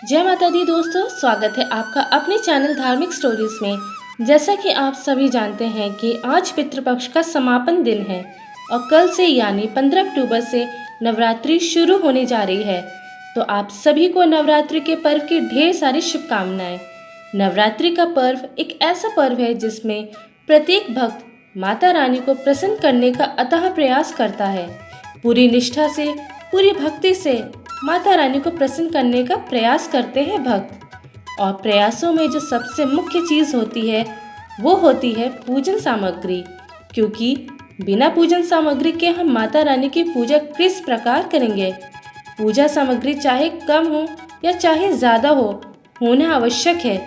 जय माता दी दोस्तों, स्वागत है आपका अपने चैनल धार्मिक स्टोरीज में। जैसा कि आप सभी जानते हैं कि आज पितृपक्ष का समापन दिन है और कल से यानी 15 अक्टूबर से नवरात्रि शुरू होने जा रही है। तो आप सभी को नवरात्रि के पर्व की ढेर सारी शुभकामनाएं। नवरात्रि का पर्व एक ऐसा पर्व है जिसमें प्रत्येक भक्त माता रानी को प्रसन्न करने का अथाह प्रयास करता है। पूरी निष्ठा से, पूरी भक्ति से माता रानी को प्रसन्न करने का प्रयास करते हैं भक्त। और प्रयासों में जो सबसे मुख्य चीज़ होती है वो होती है पूजन सामग्री, क्योंकि बिना पूजन सामग्री के हम माता रानी की पूजा किस प्रकार करेंगे। पूजा सामग्री चाहे कम हो या चाहे ज़्यादा हो, होना आवश्यक है।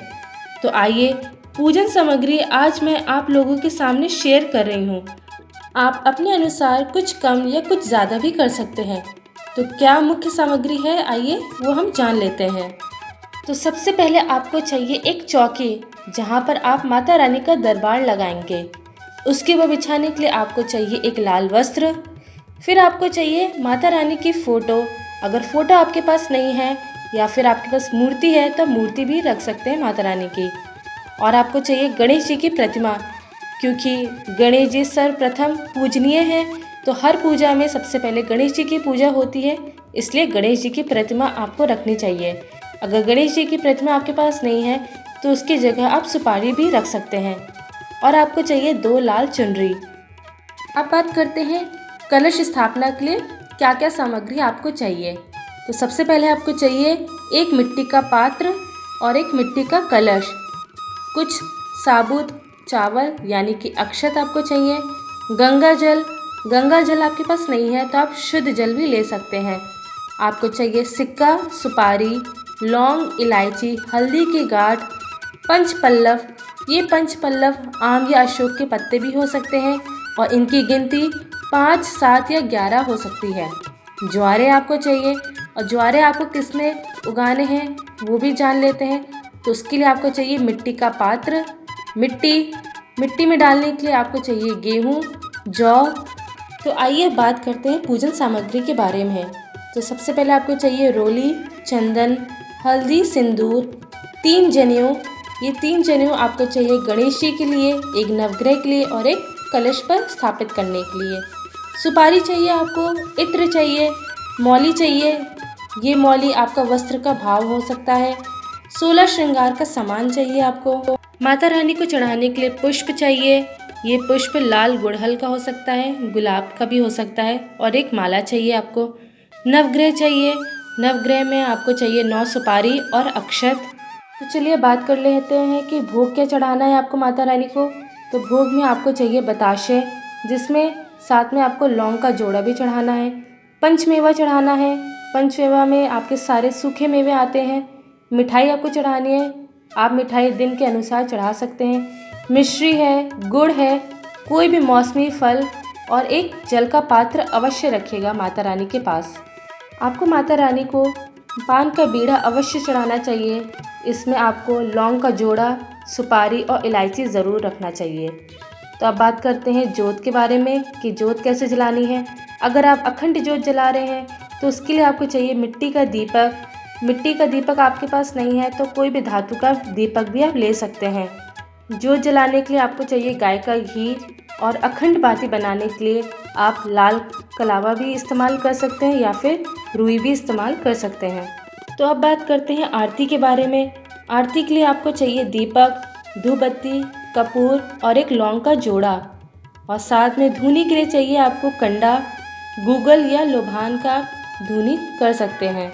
तो आइए पूजन सामग्री आज मैं आप लोगों के सामने शेयर कर रही हूँ। आप अपने अनुसार कुछ कम या कुछ ज़्यादा भी कर सकते हैं। तो क्या मुख्य सामग्री है, आइए वो हम जान लेते हैं। तो सबसे पहले आपको चाहिए एक चौकी, जहाँ पर आप माता रानी का दरबार लगाएंगे। उसके ऊपर बिछाने के लिए आपको चाहिए एक लाल वस्त्र। फिर आपको चाहिए माता रानी की फ़ोटो। अगर फ़ोटो आपके पास नहीं है या फिर आपके पास मूर्ति है तो मूर्ति भी रख सकते हैं माता रानी की। और आपको चाहिए गणेश जी की प्रतिमा, क्योंकि गणेश जी सर्वप्रथम पूजनीय हैं। तो हर पूजा में सबसे पहले गणेश जी की पूजा होती है, इसलिए गणेश जी की प्रतिमा आपको रखनी चाहिए। अगर गणेश जी की प्रतिमा आपके पास नहीं है तो उसकी जगह आप सुपारी भी रख सकते हैं। और आपको चाहिए 2 लाल चुनरी। अब बात करते हैं कलश स्थापना के लिए क्या क्या सामग्री आपको चाहिए। तो सबसे पहले आपको चाहिए एक मिट्टी का पात्र और एक मिट्टी का कलश। कुछ साबुत चावल यानी कि अक्षत आपको चाहिए। गंगा जल आपके पास नहीं है तो आप शुद्ध जल भी ले सकते हैं। आपको चाहिए सिक्का, सुपारी, लौंग, इलायची, हल्दी की गांठ, पंचपल्लव। ये पंचपल्लव आम या अशोक के पत्ते भी हो सकते हैं और इनकी गिनती 5, 7 या 11 हो सकती है। ज्वारे आपको चाहिए और ज्वारे आपको किस में उगाने हैं वो भी जान लेते हैं। तो उसके लिए आपको चाहिए मिट्टी का पात्र, मिट्टी में डालने के लिए आपको चाहिए गेहूँ, जौ। तो आइए बात करते हैं पूजन सामग्री के बारे में। तो सबसे पहले आपको चाहिए रोली, चंदन, हल्दी, सिंदूर, 3 जनेऊ। ये 3 जनेऊ आपको चाहिए गणेश जी के लिए, एक नवग्रह के लिए और एक कलश पर स्थापित करने के लिए। सुपारी चाहिए आपको, इत्र चाहिए, मौली चाहिए। ये मौली आपका वस्त्र का भाव हो सकता है। 16 श्रृंगार का सामान चाहिए आपको। माता रानी को चढ़ाने के लिए पुष्प चाहिए। ये पुष्प लाल गुड़हल का हो सकता है, गुलाब का भी हो सकता है। और एक माला चाहिए आपको। नवग्रह चाहिए, नवग्रह में आपको चाहिए 9 सुपारी और अक्षत। तो चलिए बात कर लेते हैं कि भोग क्या चढ़ाना है आपको माता रानी को। तो भोग में आपको चाहिए बताशे, जिसमें साथ में आपको लौंग का जोड़ा भी चढ़ाना है। पंचमेवा चढ़ाना है, पंचमेवा में आपके सारे सूखे मेवे आते हैं। मिठाई आपको चढ़ानी है, आप मिठाई दिन के अनुसार चढ़ा सकते हैं। मिश्री है, गुड़ है, कोई भी मौसमी फल और एक जल का पात्र अवश्य रखिएगा माता रानी के पास। आपको माता रानी को पान का बीड़ा अवश्य चढ़ाना चाहिए। इसमें आपको लौंग का जोड़ा, सुपारी और इलायची ज़रूर रखना चाहिए। तो अब बात करते हैं जोत के बारे में कि जोत कैसे जलानी है। अगर आप अखंड जोत जला रहे हैं तो उसके लिए आपको चाहिए मिट्टी का दीपक। मिट्टी का दीपक आपके पास नहीं है तो कोई भी धातु का दीपक भी आप ले सकते हैं। जोत जलाने के लिए आपको चाहिए गाय का घी और अखंड बाती बनाने के लिए आप लाल कलावा भी इस्तेमाल कर सकते हैं या फिर रुई भी इस्तेमाल कर सकते हैं। तो अब बात करते हैं आरती के बारे में। आरती के लिए आपको चाहिए दीपक, धूपबत्ती, कपूर और एक लौंग का जोड़ा। और साथ में धूनी के लिए चाहिए आपको कंडा, गूगल या लोभान का धूनी कर सकते हैं।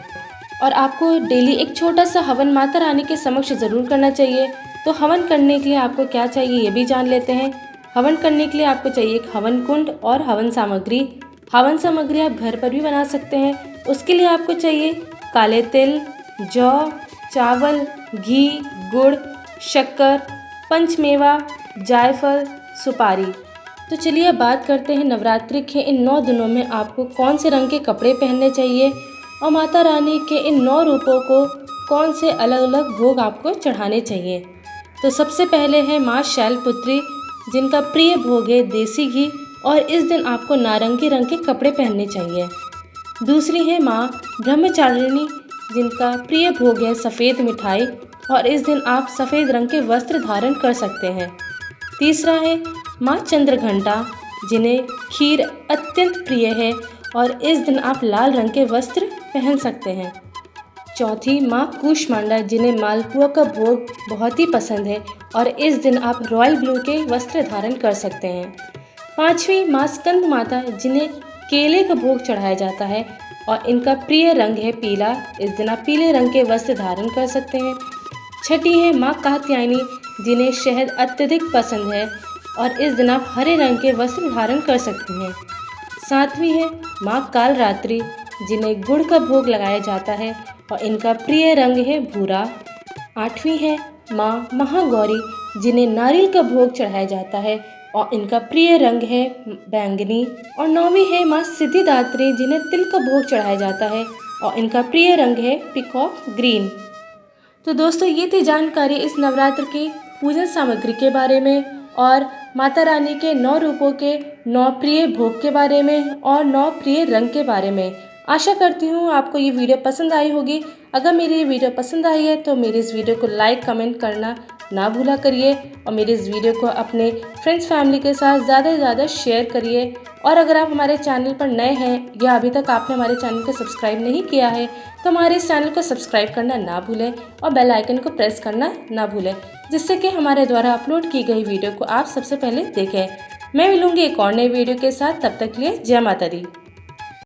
और आपको डेली एक छोटा सा हवन माता रानी के समक्ष ज़रूर करना चाहिए। तो हवन करने के लिए आपको क्या चाहिए ये भी जान लेते हैं। हवन करने के लिए आपको चाहिए एक हवन कुंड और हवन सामग्री। हवन सामग्री आप घर पर भी बना सकते हैं। उसके लिए आपको चाहिए काले तिल, जौ, चावल, घी, गुड़, शक्कर, पंचमेवा, जायफल, सुपारी। तो चलिए बात करते हैं नवरात्रि के इन 9 दिनों में आपको कौन से रंग के कपड़े पहनने चाहिए और माता रानी के इन 9 रूपों को कौन से अलग अलग भोग आपको चढ़ाने चाहिए। तो सबसे पहले है माँ शैलपुत्री, जिनका प्रिय भोग है देसी घी और इस दिन आपको नारंगी रंग के कपड़े पहनने चाहिए। दूसरी है माँ ब्रह्मचारिणी, जिनका प्रिय भोग है सफ़ेद मिठाई और इस दिन आप सफ़ेद रंग के वस्त्र धारण कर सकते हैं। तीसरा है माँ चंद्रघंटा, जिन्हें खीर अत्यंत प्रिय है और इस दिन आप लाल रंग के वस्त्र पहन सकते हैं। चौथी माँ कूष्मांडा, जिन्हें मालपुआ का भोग बहुत ही पसंद है और इस दिन आप रॉयल ब्लू के वस्त्र धारण कर सकते हैं। पांचवी माँ स्कंद माता, जिन्हें केले का भोग चढ़ाया जाता है और इनका प्रिय रंग है पीला, इस दिन आप पीले रंग के वस्त्र धारण कर सकते हैं। छठी है माँ कात्यायनी, जिन्हें शहद अत्यधिक पसंद है और इस दिन आप हरे रंग के वस्त्र धारण कर सकते हैं। सातवीं है माँ कालरात्रि, जिन्हें गुड़ का भोग लगाया जाता है और इनका प्रिय रंग है भूरा। आठवीं है माँ महागौरी, जिन्हें नारियल का भोग चढ़ाया जाता है और इनका प्रिय रंग है बैंगनी। और नौवीं है माँ सिद्धिदात्री, जिन्हें तिल का भोग चढ़ाया जाता है और इनका प्रिय रंग है पीकॉक ग्रीन। तो दोस्तों, ये थी जानकारी इस नवरात्र की पूजन सामग्री के बारे में और माता रानी के 9 रूपों के 9 प्रिय भोग के बारे में और 9 प्रिय रंग के बारे में। आशा करती हूँ आपको ये वीडियो पसंद आई होगी। अगर मेरी ये वीडियो पसंद आई है तो मेरे इस वीडियो को लाइक कमेंट करना ना भूला करिए और मेरे इस वीडियो को अपने फ्रेंड्स फैमिली के साथ ज़्यादा से ज़्यादा शेयर करिए। और अगर आप हमारे चैनल पर नए हैं या अभी तक आपने हमारे चैनल को सब्सक्राइब नहीं किया है तो हमारे इस चैनल को सब्सक्राइब करना ना भूलें और बेल आइकन को प्रेस करना ना भूलें, जिससे कि हमारे द्वारा अपलोड की गई वीडियो को आप सबसे पहले देखें। मैं मिलूंगी एक और नई वीडियो के साथ, तब तक के लिए जय माता दी।